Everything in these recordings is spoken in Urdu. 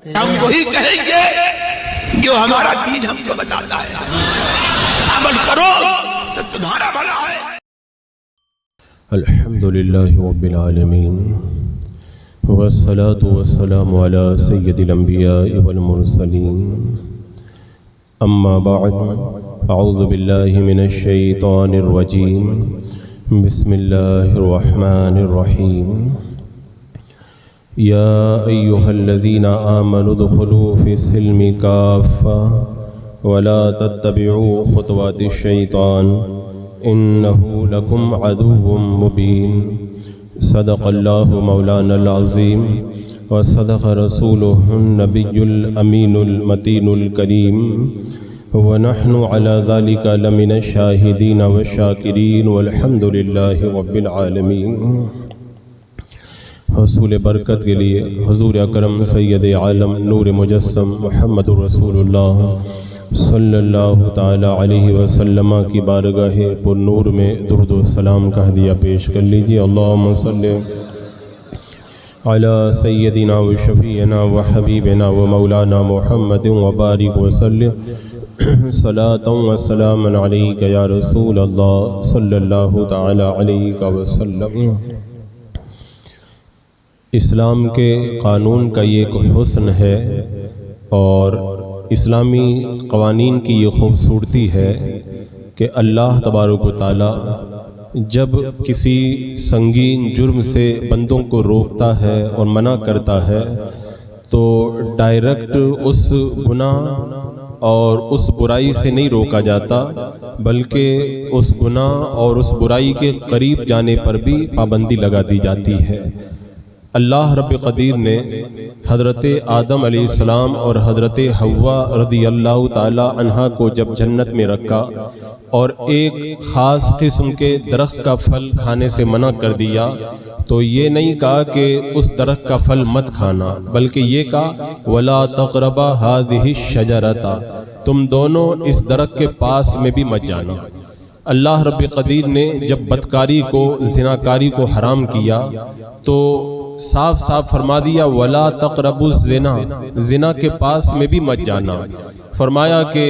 ہم وہی کہیں گے جو ہمارا دین ہم کو بتاتا ہے، عمل کرو تو تمہارا بھلا ہے۔ الحمدللہ رب العالمین والصلاة والسلام علی سید الانبیاء والمرسلین، اما بعد، اعوذ باللہ من الشیطان الرجیم، بسم اللہ الرحمن الرحیم۔ یا ایہا الذین آمنوا ادخلوا فی السلم کافۃ ولا تتبعوا خطوات الشیطان انہ لکم عدو مبین۔ صدق اللہ مولانا العظیم وصدق رسولہ النبی الامین المتین الکریم، ونحن علی ذلک لمن الشاہدین والشاکرین والحمد للہ رب العالمین۔ حصول برکت کے لیے حضور اکرم سید عالم نور مجسم محمد رسول اللہ صلی اللہ تعالی علیہ وسلم کی بارگاہ پر نور میں درود و سلام کا ہدیہ پیش کر لیجیے۔ اللہم صلی علی سیدنا و شفیعنا و حبیبنا و مولانا محمد وبارک وسلم صلاۃ و سلام علیک یا رسول اللہ صلی اللہ تعالی علیہ وسلم۔ اسلام کے قانون کا یہ ایک حسن ہے اور اسلامی قوانین کی یہ خوبصورتی ہے کہ اللہ تبارک و تعالی جب کسی سنگین جرم سے بندوں کو روکتا ہے اور منع کرتا ہے تو ڈائریکٹ اس گناہ اور اس برائی سے نہیں روکا جاتا، بلکہ اس گناہ اور اس برائی کے قریب جانے پر بھی پابندی لگا دی جاتی ہے۔ اللہ رب قدیر نے حضرت آدم علیہ السلام اور حضرت حوا رضی اللہ تعالی عنہا کو جب جنت میں رکھا اور ایک خاص قسم کے درخت کا پھل کھانے سے منع کر دیا تو یہ نہیں کہا کہ اس درخت کا پھل مت کھانا، بلکہ یہ کہا وَلَا تَقْرَبَا هَذِهِ الشَّجَرَةَ، تم دونوں اس درخت کے پاس میں بھی مت جانا۔ اللہ رب قدیر نے جب بدکاری کو، زناکاری کو حرام کیا تو صاف صاف فرما دیا وَلَا تَقْرَبُوا الزِّنَا، زنا کے پاس میں بھی مت جانا۔ فرمایا کہ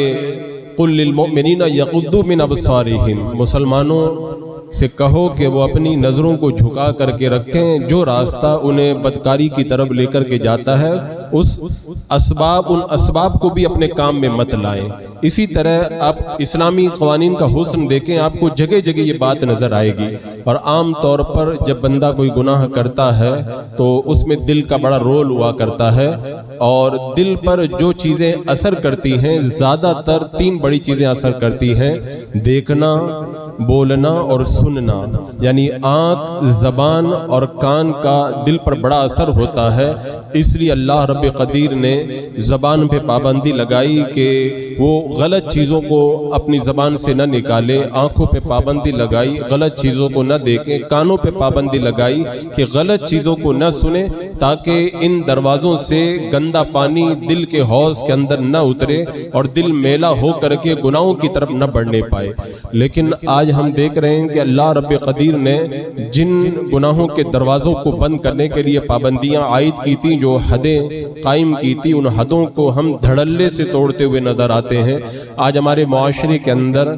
قُلْ لِلْمُؤْمِنِينَ يَغُضُّوا مِنْ أَبْصَارِهِمْ، مسلمانوں سے کہو کہ وہ اپنی نظروں کو جھکا کر کے رکھیں، جو راستہ انہیں بدکاری کی طرف لے کر کے جاتا ہے ان اسباب کو بھی اپنے کام میں مت لائیں۔ اسی طرح آپ اسلامی قوانین کا حسن دیکھیں، آپ کو جگہ جگہ یہ بات نظر آئے گی، اور عام طور پر جب بندہ کوئی گناہ کرتا ہے تو اس میں دل کا بڑا رول ہوا کرتا ہے، اور دل پر جو چیزیں اثر کرتی ہیں زیادہ تر 3 بڑی چیزیں اثر کرتی ہیں: دیکھنا، بولنا اور سننا، یعنی آنکھ، زبان اور کان کا دل پر بڑا اثر ہوتا ہے۔ اس لیے اللہ رب قدیر نے زبان پہ پابندی لگائی کہ وہ غلط چیزوں کو اپنی زبان سے نہ نکالے، آنکھوں پہ پابندی لگائی غلط چیزوں کو نہ دیکھیں، کانوں پہ پابندی لگائی کہ غلط چیزوں کو نہ سنیں، تاکہ ان دروازوں سے گندا پانی دل کے حوض کے اندر نہ اترے اور دل میلا ہو کر کے گناہوں کی طرف نہ بڑھنے پائے۔ لیکن آج ہم دیکھ رہے ہیں کہ اللہ رب قدیر نے جن گناہوں کے دروازوں کو بند کرنے کے لیے پابندیاں عائد کی تھیں، جو حدیں قائم کی تھی، ان حدوں کو ہم دھڑلے سے توڑتے ہوئے نظر آتے ہیں۔ آج ہمارے معاشرے کے اندر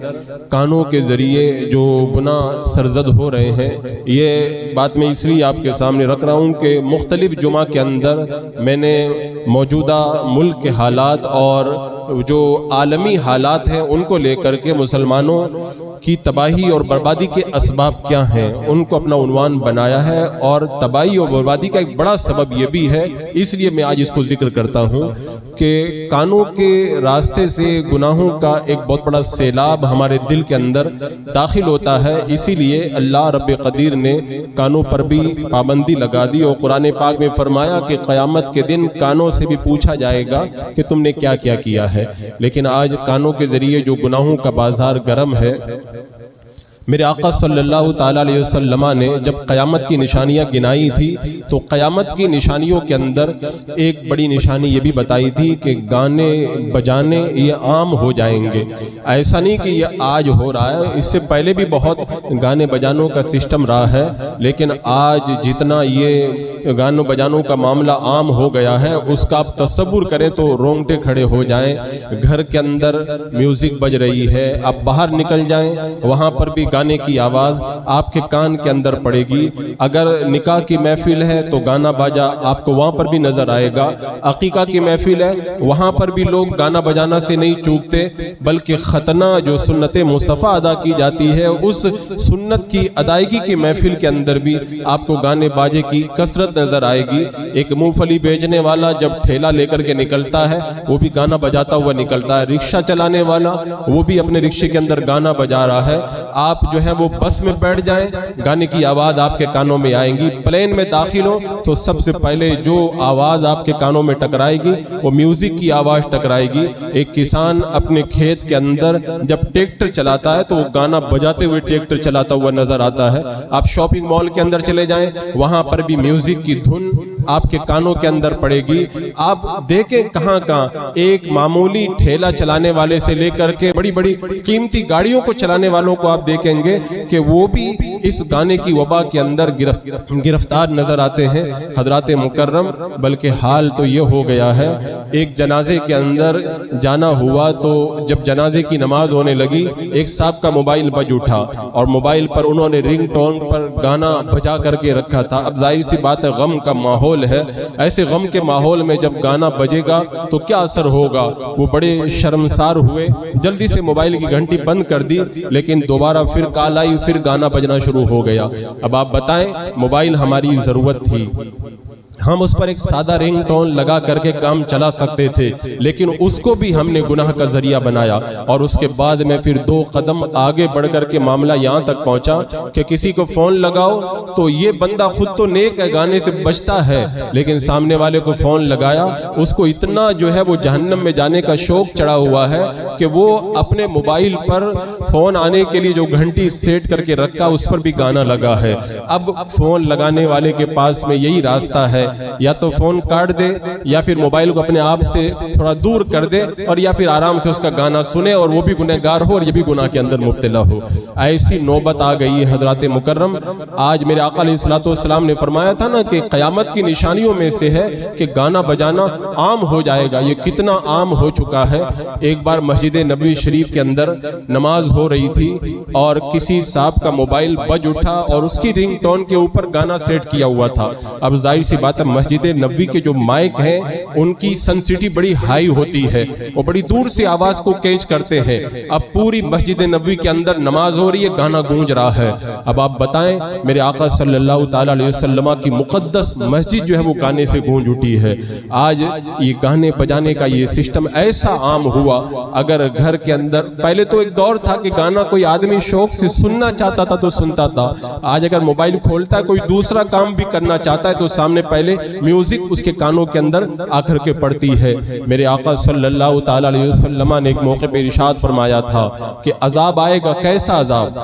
کانوں کے ذریعے جو گناہ سرزد ہو رہے ہیں، یہ بات میں اس لیے آپ کے سامنے رکھ رہا ہوں کہ مختلف جمعہ کے اندر میں نے موجودہ ملک کے حالات اور جو عالمی حالات ہیں ان کو لے کر کے مسلمانوں کی تباہی اور بربادی کے اسباب کیا ہیں ان کو اپنا عنوان بنایا ہے، اور تباہی اور بربادی کا ایک بڑا سبب یہ بھی ہے، اس لیے میں آج اس کو ذکر کرتا ہوں کہ کانوں کے راستے سے گناہوں کا ایک بہت بڑا سیلاب ہمارے دل کے اندر داخل ہوتا ہے۔ اسی لیے اللہ رب قدیر نے کانوں پر بھی پابندی لگا دی، اور قرآن پاک میں فرمایا کہ قیامت کے دن کانوں سے بھی پوچھا جائے گا کہ تم نے کیا کیا کیا ہے۔ لیکن آج کانوں کے ذریعے جو گناہوں کا بازار گرم ہے، میرے آقا صلی اللہ تعالیٰ علیہ وسلم نے جب قیامت کی نشانیاں گنائی تھی تو قیامت کی نشانیوں کے اندر ایک بڑی نشانی یہ بھی بتائی تھی کہ گانے بجانے یہ عام ہو جائیں گے۔ ایسا نہیں کہ یہ آج ہو رہا ہے، اس سے پہلے بھی بہت گانے بجانوں کا سسٹم رہا ہے، لیکن آج جتنا یہ گانوں بجانوں کا معاملہ عام ہو گیا ہے اس کا آپ تصور کریں تو رونگٹے کھڑے ہو جائیں۔ گھر کے اندر میوزک بج رہی ہے، آپ باہر نکل جائیں وہاں پر بھی گانے کی آواز آپ کے کان کے اندر پڑے گی۔ اگر نکاح کی محفل ہے تو گانا باجا آپ کو وہاں پر بھی نظر آئے گا۔ عقیقہ کی محفل ہے وہاں پر بھی لوگ گانا بجانا سے نہیں چوکتے، بلکہ ختنہ جو سنت مصطفیٰ ادا کی جاتی ہے اس سنت کی ادائیگی کی محفل کے اندر بھی آپ کو گانے باجے کی کثرت نظر آئے گی۔ ایک مونگ پھلی بیچنے والا جب ٹھیلا لے کر کے نکلتا ہے وہ بھی گانا بجاتا ہوا نکلتا ہے، رکشہ چلانے والا وہ بھی اپنے رکشے کے اندر گانا بجا رہا ہے۔ آپ جو ہے وہ بس میں بیٹھ جائیں گانے کی آواز آپ کے کانوں میں آئیں گی، پلین میں داخل ہو تو سب سے پہلے جو آواز آپ کے کانوں میں ٹکرائے گی وہ میوزک کی آواز ٹکرائے گی۔ ایک کسان اپنے کھیت کے اندر جب ٹریکٹر چلاتا ہے تو وہ گانا بجاتے ہوئے ٹریکٹر چلاتا ہوا نظر آتا ہے۔ آپ شاپنگ مال کے اندر چلے جائیں وہاں پر بھی میوزک کی دھن آپ کے کانوں کے اندر پڑے گی۔ آپ دیکھیں کہاں کہاں ایک معمولی ٹھیلا چلانے والے سے لے کر کے بڑی بڑی قیمتی گاڑیوں کو چلانے والوں کو آپ دیکھیں گے کہ وہ بھی اس گانے کی وبا کے اندر گرفتار نظر آتے ہیں۔ حضرات مکرم، بلکہ حال تو یہ ہو گیا ہے، ایک جنازے کے اندر جانا ہوا تو جب جنازے کی نماز ہونے لگی ایک صاحب کا موبائل بج اٹھا اور موبائل پر انہوں نے رنگ ٹون پر گانا بجا کر کے رکھا تھا۔ اب ظاہر سی بات ہے غم کا ماحول ہے، ایسے غم کے ماحول میں جب گانا بجے گا تو کیا اثر ہوگا؟ وہ بڑے شرمسار ہوئے، جلدی سے موبائل کی گھنٹی بند کر دی، لیکن دوبارہ پھر کال آئی، پھر گانا بجنا شروع ہو گیا۔ اب آپ بتائیں موبائل ہماری ضرورت تھی، ہم اس پر ایک سادہ رنگ ٹون لگا کر کے کام چلا سکتے تھے، لیکن اس کو بھی ہم نے گناہ کا ذریعہ بنایا۔ اور اس کے بعد میں پھر 2 قدم آگے بڑھ کر کے معاملہ یہاں تک پہنچا کہ کسی کو فون لگاؤ تو یہ بندہ خود تو نیک ہے، گانے سے بچتا ہے، لیکن سامنے والے کو فون لگایا اس کو اتنا جو ہے وہ جہنم میں جانے کا شوق چڑھا ہوا ہے کہ وہ اپنے موبائل پر فون آنے کے لیے جو گھنٹی سیٹ کر کے رکھا اس پر بھی گانا لگا ہے۔ اب فون لگانے والے کے پاس میں یہی راستہ ہے، یا تو فون کاٹ دے یا پھر موبائل کو اپنے آپ سے تھوڑا دور کر دے اور یا پھر آرام سے اس کا گانا سنے اور وہ بھی گنہگار ہو اور یہ بھی گناہ کے اندر مبتلا ہو۔ ایسی نوبت آ گئی ہے حضرات مکرم۔ آج میرے آقا علیہ السلام نے فرمایا تھا نا کہ قیامت کی نشانیوں میں سے ہے کہ گانا بجانا عام ہو جائے گا۔ یہ کتنا عام ہو چکا ہے۔ ایک بار مسجد نبوی شریف کے اندر نماز ہو رہی تھی اور کسی صاحب کا موبائل بج اٹھا اور اس کی رنگ ٹون کے اوپر گانا سیٹ کیا ہوا تھا۔ اب ظاہر سی بات ہے مسجد نبوی کے جو مائک ہیں ان کی سنسٹی بڑی ہائی ہوتی ہے، وہ بڑی دور سے آواز کو کیچ کرتے ہیں۔ اب پوری مسجد نبوی کے اندر نماز ہو رہی ہے، گانا گونج رہا ہے۔ اب آپ بتائیں میرے آقا صلی اللہ تعالیٰ علیہ وسلم کی مقدس مسجد جو ہے وہ گانے سے گونج اٹھی ہے۔ آج یہ گانے بجانے کا یہ سسٹم ایسا عام ہوا، اگر گھر کے اندر پہلے تو ایک دور تھا کہ گانا کوئی آدمی شوق سے سننا چاہتا تھا تو سنتا تھا، آج اگر موبائل کھولتا ہے کوئی دوسرا کام بھی کرنا چاہتا ہے تو سامنے پہلے میوزک اس کے کانوں کے اندر آ کر کے پڑتی ہے۔ میرے آقا صلی اللہ تعالیٰ علیہ وسلم نے ایک موقع پہ ارشاد فرمایا تھا کہ عذاب آئے گا۔ کیسا عذاب؟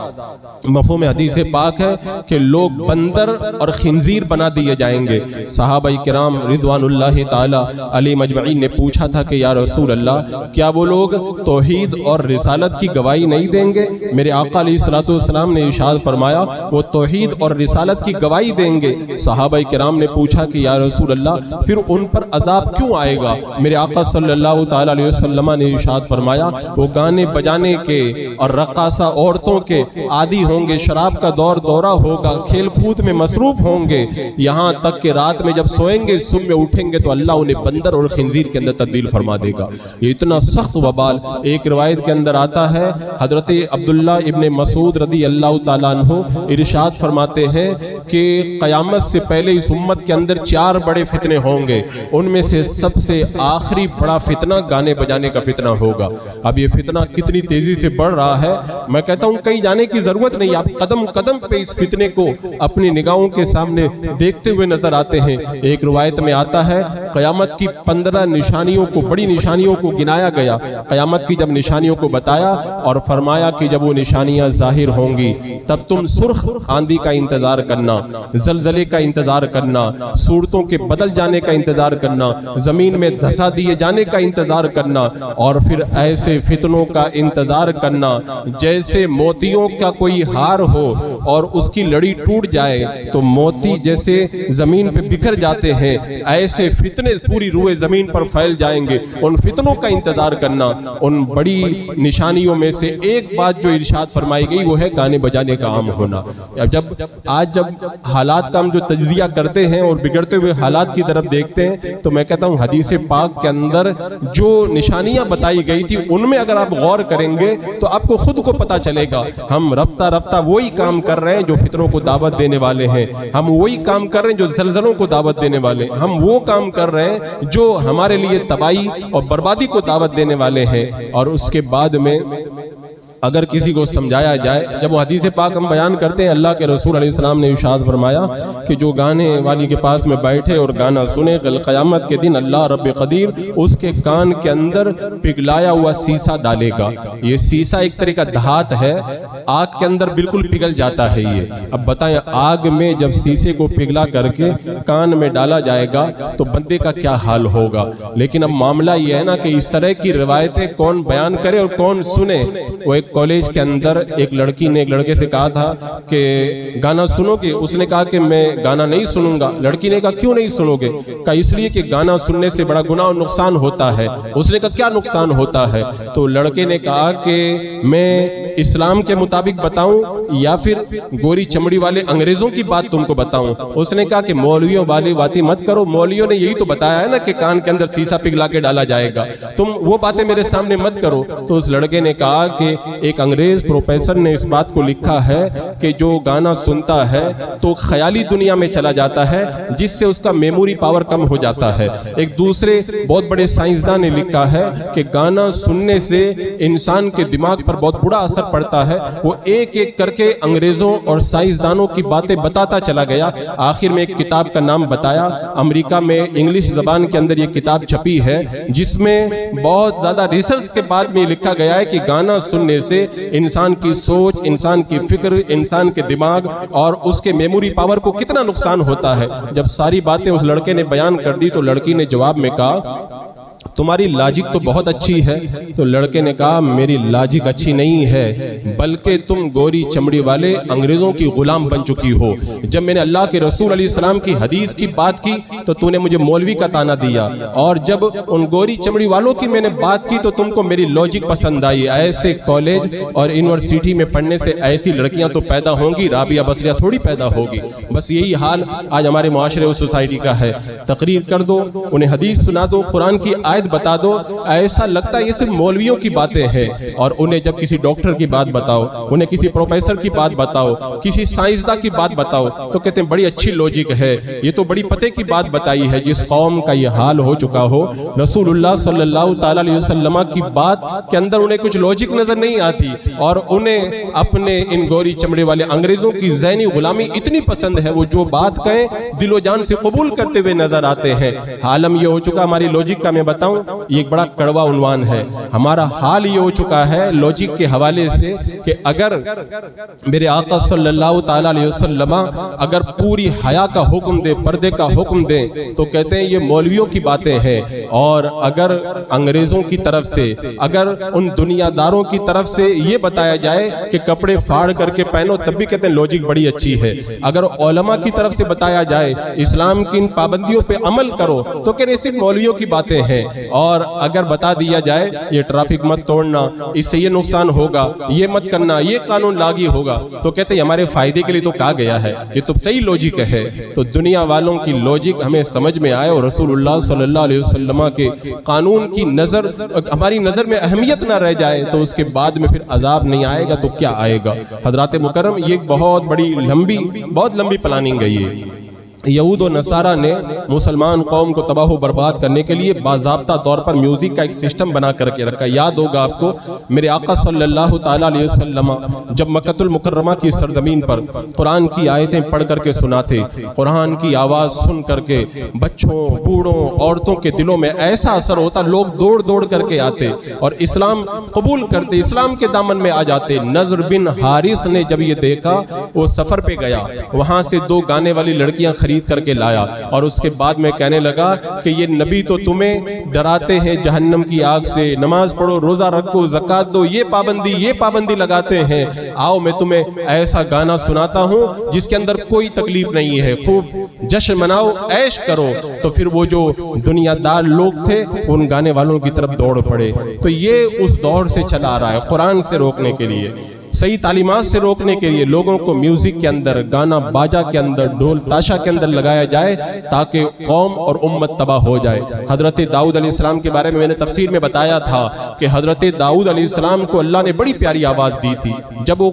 مفہوم حدیث پاک ہے کہ لوگ بندر اور خنزیر بنا دیے جائیں گے۔ صحابہ کرام رضوان اللہ تعالیٰ علیہ مجمعین نے پوچھا تھا کہ یا رسول اللہ کیا وہ لوگ توحید اور رسالت کی گواہی نہیں دیں گے؟ میرے آقا علیہ السلام نے ارشاد فرمایا وہ توحید اور رسالت کی گواہی دیں گے۔ صحابہ کرام نے پوچھا کہ یا رسول اللہ پھر ان پر عذاب کیوں آئے گا؟ میرے آقا صلی اللہ تعالیٰ علیہ وسلم نے ارشاد فرمایا وہ گانے بجانے کے اور رقاصہ عورتوں کے عادی ہوں گے، شراب کا دور دورہ ہوگا، کھیل کود میں مصروف ہوں گے، یہاں تک کہ رات میں جب سوئیں گے صبح میں اٹھیں گے تو اللہ انہیں بندر اور خنزیر کے اندر تبدیل فرما دے گا۔ یہ اتنا سخت وبال۔ ایک روایت کے اندر آتا ہے حضرت عبداللہ ابن مسعود رضی اللہ تعالیٰ عنہ ارشاد فرماتے ہیں کہ قیامت سے پہلے اس امت کے اندر اندر 4 بڑے فتنے ہوں گے، ان میں سے سب سے آخری بڑا فتنہ گانے بجانے کا فتنہ ہوگا۔ اب یہ فتنہ کتنی تیزی سے بڑھ رہا ہے، میں کہتا ہوں کہیں جانے کی ضرورت نہیں، آپ قدم قدم پہ اس فتنے کو اپنی نگاہوں کے سامنے دیکھتے ہوئے نظر آتے ہیں۔ ایک روایت میں آتا ہے قیامت کی 15 نشانیوں کو، بڑی نشانیوں کو گنایا گیا، قیامت کی جب نشانیوں کو بتایا اور فرمایا کہ جب وہ نشانیاں ظاہر ہوں گی تب تم سرخ آندھی کا انتظار کرنا، زلزلے کا انتظار کرنا، صورتوں کے بدل جانے کا انتظار کرنا، زمین میں دھسا دیے جانے کا انتظار کرنا، اور پھر ایسے فتنوں کا انتظار کرنا جیسے موتیوں کا کوئی ہار ہو اور اس کی لڑی ٹوٹ جائے تو موتی جیسے زمین پہ بکھر جاتے ہیں، ایسے فتنے پوری روئے زمین پر پھیل جائیں گے، ان فتنوں کا انتظار کرنا۔ ان بڑی نشانیوں میں سے ایک بات جو ارشاد فرمائی گئی وہ ہے گانے بجانے کا عام ہونا۔ جب حالات کا ہم جو تجزیہ کرتے ہیں اور بگڑتے ہوئے حالات کی طرف دیکھتے ہیں تو میں کہتا ہوں حدیث پاک کے اندر جو نشانیاں بتائی گئی تھی ان میں اگر آپ غور کریں گے تو آپ کو خود کو پتا چلے گا ہم رفتہ رفتہ وہی کام کر رہے ہیں جو فتنوں کو دعوت دینے والے ہیں، ہم وہی کام کر رہے ہیں جو زلزلوں کو دعوت دینے والے ہیں، ہم وہ کام کر رہے ہیں جو ہمارے لیے تباہی اور بربادی کو دعوت دینے والے ہیں۔ اور اس کے بعد میں اگر کسی کو سمجھایا جائے، جب وہ حدیث پاک ہم بیان کرتے ہیں، اللہ کے رسول علیہ السلام نے ارشاد فرمایا کہ جو گانے والی کے پاس میں بیٹھے اور گانا سنے قیامت کے دن اللہ رب قدیر اس کے کان کے اندر پگھلایا ہوا سیسا ڈالے گا۔ یہ سیسا ایک طرح کا دھات ہے، آگ کے اندر بالکل پگھل جاتا ہے یہ۔ اب بتائیں آگ میں جب سیسے کو پگھلا کر کے کان میں ڈالا جائے گا تو بندے کا کیا حال ہوگا۔ لیکن اب معاملہ یہ ہے نا کہ اس طرح کی روایتیں کون بیان کرے اور کون سنے۔ وہ ایک کالج کے اندر ایک لڑکی نے ایک لڑکے سے کہا تھا کہ گانا سنو گے؟ اس نے کہا کہ میں گانا نہیں سنوں گا۔ لڑکی نے کہا کیوں نہیں سنو گے؟ کہا اس لیے کہ گانا سننے سے بڑا گناہ اور نقصان ہوتا ہے۔ اس نے کہا کیا نقصان ہوتا ہے؟ تو لڑکے نے کہا کہ میں اسلام کے مطابق بتاؤں یا پھر گوری چمڑی والے انگریزوں کی بات تم کو بتاؤں؟ اس نے کہا کہ مولویوں والی باتیں مت کرو، مولویوں نے یہی تو بتایا ہے نا کہ کان کے اندر سیسا پگھلا کے ڈالا جائے گا، تم وہ باتیں میرے سامنے مت کرو۔ تو اس لڑکے نے کہا کہ ایک انگریز پروفیسر نے اس بات کو لکھا ہے کہ جو گانا سنتا ہے تو خیالی دنیا میں چلا جاتا ہے جس سے اس کا میموری پاور کم ہو جاتا ہے۔ ایک دوسرے بہت بڑے سائنسدان نے لکھا ہے کہ گانا سننے سے انسان کے دماغ پر بہت بڑا اثر پڑتا ہے۔ وہ ایک ایک کر کے انگریزوں اور سائنسدانوں کی باتیں بتاتا چلا گیا، آخر میں ایک کتاب کا نام بتایا۔ امریکہ میں انگلش زبان کے اندر یہ کتاب چھپی ہے جس میں بہت زیادہ ریسرچ کے بعد میں لکھا گیا ہے کہ گانا سننے سے انسان کی سوچ، انسان کی فکر، انسان کے دماغ اور اس کے میموری پاور کو کتنا نقصان ہوتا ہے۔ جب ساری باتیں اس لڑکے نے بیان کر دی تو لڑکی نے جواب میں کہا تمہاری لاجک تو بہت اچھی ہے۔ تو لڑکے نے کہا میری لاجک اچھی نہیں ہے بلکہ تم گوری چمڑی والے انگریزوں کی غلام بن چکی ہو۔ جب میں نے اللہ کے رسول علیہ السلام کی حدیث کی بات کی تو تو نے مجھے مولوی کا طعنہ دیا، اور جب ان گوری چمڑی والوں کی میں نے بات کی تو تم کو میری لاجک پسند آئی۔ ایسے کالج اور یونیورسٹی میں پڑھنے سے ایسی لڑکیاں تو پیدا ہوں گی، رابعہ بصریہ تھوڑی پیدا ہوگی۔ بس یہی حال آج ہمارے معاشرے اور سوسائٹی کا ہے۔ تقریر کر دو، انہیں حدیث سنا دو، قرآن کی آیت بتا دو، ایسا لگتا ہے یہ صرف مولویوں کی باتیں ہیں، اور انہیں جب کسی ڈاکٹر کی بات بتاؤ، انہیں کسی پروفیسر کی بات بتاؤ، کسی سائنسداں کی بات بتاؤ تو کہتے ہیں بڑی اچھی لوجک ہے، یہ تو بڑی پتے کی بات بتائی ہے۔ جس قوم کا یہ حال ہو چکا ہو، رسول اللہ صلی اللہ تعالی علیہ وسلم کی بات کے اندر انہیں کچھ لوجک نظر نہیں آتی، اور انہیں اپنے ان گوری چمڑے والے انگریزوں کی ذہنی غلامی اتنی پسند ہے، وہ جو بات کہیں دل و جان سے قبول کرتے ہوئے نظر آتے ہیں۔ حالم یہ ہو چکا ہماری لوجک کا، میں بتاؤں یہ ایک بڑا کڑوا عنوان ہے، ہمارا حال یہ ہو چکا ہے لوجک کے حوالے سے کہ اگر میرے آقا صلی اللہ تعالی علیہ وسلم اگر پوری حیا کا حکم دے، پردے کا حکم دے تو کہتے ہیں یہ مولویوں کی باتیں ہیں، اور اگر انگریزوں کی طرف سے، اگر ان دنیا داروں کی طرف سے یہ بتایا جائے کہ کپڑے پھاڑ کر کے پہنو تب بھی کہتے ہیں لوجک بڑی اچھی ہے، اگر علماء کی طرف سے بتایا جائے اسلام کی ان پابندیوں پہ عمل کرو تو کہتے ہیں صرف مولویوں کی باتیں ہیں، اور اگر بتا دیا جائے یہ ٹریفک مت توڑنا، اس سے یہ نقصان ہوگا، یہ مت کرنا، یہ قانون لاگو ہوگا، تو کہتے ہیں ہمارے فائدے کے لیے تو کہا گیا ہے، یہ تو صحیح لوجک ہے۔ تو دنیا والوں کی لوجک ہمیں سمجھ میں آئے اور رسول اللہ صلی اللہ علیہ وسلم کے قانون کی نظر ہماری نظر میں اہمیت نہ رہ جائے تو اس کے بعد میں پھر عذاب نہیں آئے گا تو کیا آئے گا۔ حضرات مکرم، یہ بہت بڑی بہت لمبی پلاننگ ہے یہ۔ یہود و نصارہ نے مسلمان قوم کو تباہ و برباد کرنے کے لیے باضابطہ طور پر میوزک کا ایک سسٹم بنا کر کے رکھا۔ یاد ہوگا آپ کو میرے آقا صلی اللہ تعالیٰ علیہ وسلم جب مکہ المکرمہ کی سرزمین پر قرآن کی آیتیں پڑھ کر کے سناتے، قرآن کی آواز سن کر کے بچوں، بوڑھوں، عورتوں کے دلوں میں ایسا اثر ہوتا، لوگ دوڑ دوڑ کر کے آتے اور اسلام قبول کرتے، اسلام کے دامن میں آ جاتے۔ نضر بن حارث نے جب یہ دیکھا، وہ سفر پہ گیا، وہاں سے 2 گانے والی لڑکیاں خرید کر کے لایا اور اس کے بعد میں کہنے لگا کہ یہ نبی تو تمہیں ڈراتے ہیں جہنم کی آگ سے، نماز پڑھو، روزہ رکھو، زکات دو، یہ پابندی لگاتے ہیں، آؤ میں تمہیں ایسا گانا سناتا ہوں جس کے اندر کوئی تکلیف نہیں ہے، خوب جشن مناؤ، عیش کرو۔ تو پھر وہ جو دنیا دار لوگ تھے ان گانے والوں کی طرف دوڑ پڑے۔ تو یہ اس دور سے چلا آ رہا ہے، قرآن سے روکنے کے لیے، صحیح تعلیمات سے روکنے کے لیے لوگوں کو میوزک کے اندر، گانا باجا کے اندر، ڈھول تاشا کے اندر لگایا جائے تاکہ قوم اور امت تباہ ہو جائے۔ حضرت داؤد علیہ السلام کے بارے میں نے تفسیر میں بتایا تھا کہ حضرت داؤد علیہ السلام کو اللہ نے بڑی پیاری آواز دی تھی۔ جب وہ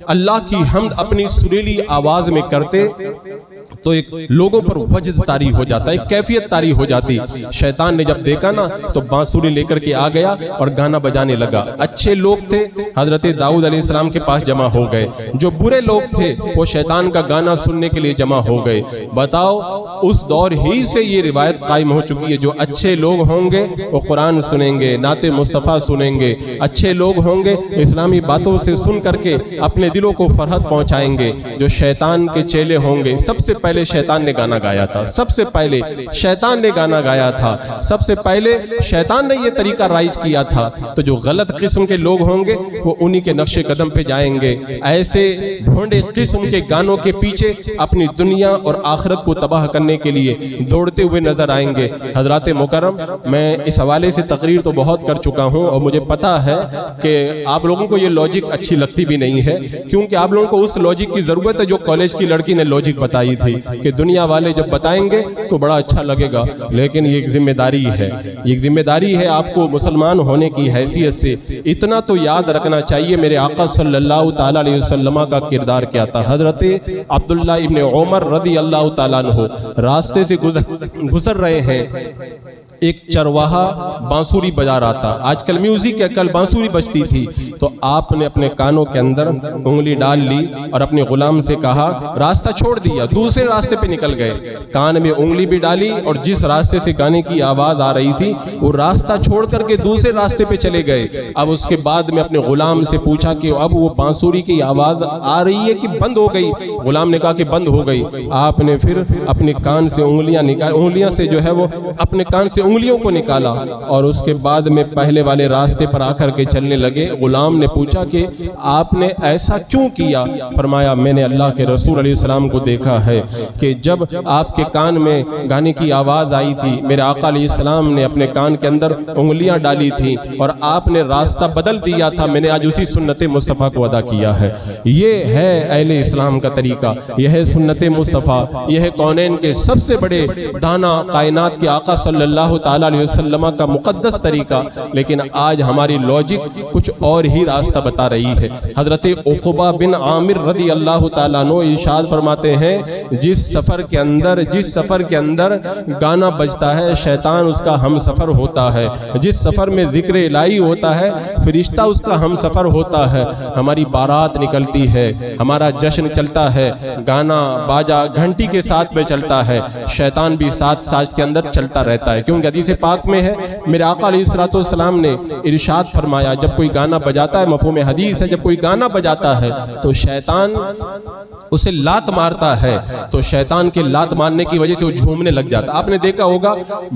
اللہ کی حمد اپنی سریلی آواز میں کرتے تو ایک لوگوں پر وجد طاری ہو جاتا، ایک کیفیت طاری ہو جاتی۔ شیطان نے جب دیکھا نا تو بانسری لے کر کے آ گیا اور گانا بجانے لگا۔ اچھے لوگ تھے حضرت داؤد علیہ السلام کے پاس جمع ہو گئے، جو برے لوگ تھے وہ شیطان کا گانا سننے کے لیے جمع ہو گئے۔ بتاؤ اس دور ہی سے یہ روایت قائم ہو چکی ہے، جو اچھے لوگ ہوں گے وہ قرآن سنیں گے، نعت مصطفیٰ سنیں گے، اچھے لوگ ہوں گے اسلامی باتوں سے سن کر کے اپنے دلوں کو فرحت پہنچائیں گے۔ جو شیطان کے چیلے ہوں گے، سب سے پہلے شیطان نے گانا گایا تھا، سب سے پہلے شیطان نے گانا گایا تھا، سب سے پہلے شیطان نے یہ طریقہ رائج کیا تھا۔ تو جو غلط قسم کے لوگ ہوں گے وہ انہی کے نقش قدم پہ جائیں گے، ایسے بھونڈے قسم کے گانوں کے پیچھے اپنی دنیا اور آخرت کو تباہ کرنے کے لیے دوڑتے ہوئے نظر آئیں گے۔ حضرات مکرم، میں اس حوالے سے تقریر تو بہت کر چکا ہوں اور مجھے پتا ہے کہ آپ لوگوں کو یہ لوجک اچھی لگتی بھی نہیں ہے، کیونکہ آپ لوگوں کو اس لوجک کی ضرورت ہے جو کالج کی لڑکی نے لوجک بتائی تھی کہ دنیا والے جب بتائیں گے تو بڑا اچھا لگے گا، لیکن یہ ایک ذمہ داری ہے، یہ ذمہ داری ہے آپ کو مسلمان ہونے کی حیثیت سے۔ اتنا تو یاد رکھنا چاہیے میرے آقا صلی اللہ تعالیٰ علیہ وسلم کا کردار کیا تھا۔ حضرت عبداللہ ابن عمر رضی اللہ تعالیٰ عنہ راستے سے گزر رہے ہیں، ایک چرواہا بانسری بجا رہا تھا۔ آج کل میوزک ہے، کل بانسری بجتی تھی، تو آپ نے اپنے کانوں کے اندر انگلی ڈال لی اور اپنے غلام سے کہا، راستہ چھوڑ دیا، دوسرے راستے پہ نکل گئے، کان میں انگلی بھی ڈالی اور جس راستے سے گانے کی آواز آ رہی تھی وہ راستہ چھوڑ کر کے دوسرے راستے پہ چلے گئے۔ اب اس کے بعد میں اپنے غلام سے پوچھا کہ اب وہ بانسری کی آواز آ رہی ہے کہ بند ہو گئی؟ غلام نے کہا کہ بند ہو گئی۔ آپ نے پھر اپنے کان سے انگلیاں سے جو ہے وہ اپنے کان سے انگلیوں کو نکالا اور اس کے بعد میں پہلے والے راستے پر آ کر کے چلنے لگے۔ غلام نے پوچھا کہ آپ نے ایسا کیوں کیا؟ فرمایا میں نے اللہ کے رسول علیہ السلام کو دیکھا ہے کہ جب آپ کے کان میں گانے کی آواز آئی تھی، میرے آقا علیہ السلام نے اپنے کان کے اندر انگلیاں ڈالی تھی اور آپ نے راستہ بدل دیا تھا، میں نے آج اسی سنت مصطفیٰ کو ادا کیا ہے۔ یہ ہے اہل اسلام کا طریقہ، یہ ہے سنت مصطفیٰ، یہ ہے کونین کے سب سے بڑے دانا کائنات کے آقا صلی اللہ تعالیٰ علیہ وسلم کا مقدس طریقہ۔ لیکن آج ہماری لوجک کچھ اور ہی راستہ بتا رہی ہے۔ حضرت عقبہ بن عامر رضی اللہ تعالیٰ عنہ ارشاد فرماتے ہیں، جس سفر کے اندر گانا بجتا ہے شیطان اس کا ہم سفر ہوتا ہے، جس سفر میں ذکر الہی ہوتا ہے فرشتہ اس کا ہم سفر ہوتا ہے۔ ہماری بارات نکلتی ہے، ہمارا جشن چلتا ہے، گانا باجا گھنٹی کے ساتھ میں چلتا ہے، شیطان بھی ساتھ ساتھ کے اندر چلتا رہتا ہے، کیونکہ حدیث پاک میں ہے، میرے آقا علیہ السلام نے ارشاد فرمایا جب کوئی گانا بجاتا ہے، مفہوم حدیث ہے، جب کوئی گانا بجاتا ہے تو شیطان اسے لات مارتا ہے، تو شیطان کے لات مارنے کی وجہ سے وہ جھومنے لگ جاتا ہے۔ آپ نے دیکھا ہوگا